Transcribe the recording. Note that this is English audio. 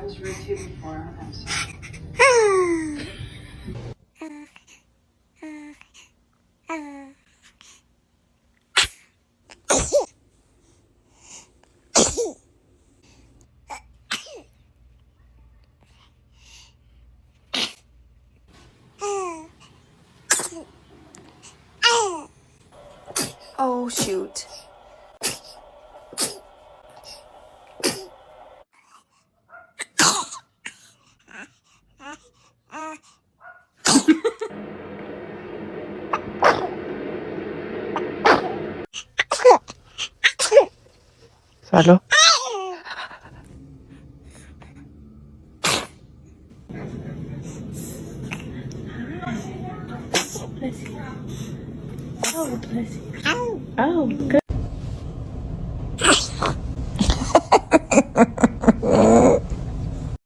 was rude to you before. I'm sorry. Oh, shoot. Salo. Bless you. Oh, bless you. Oh, good.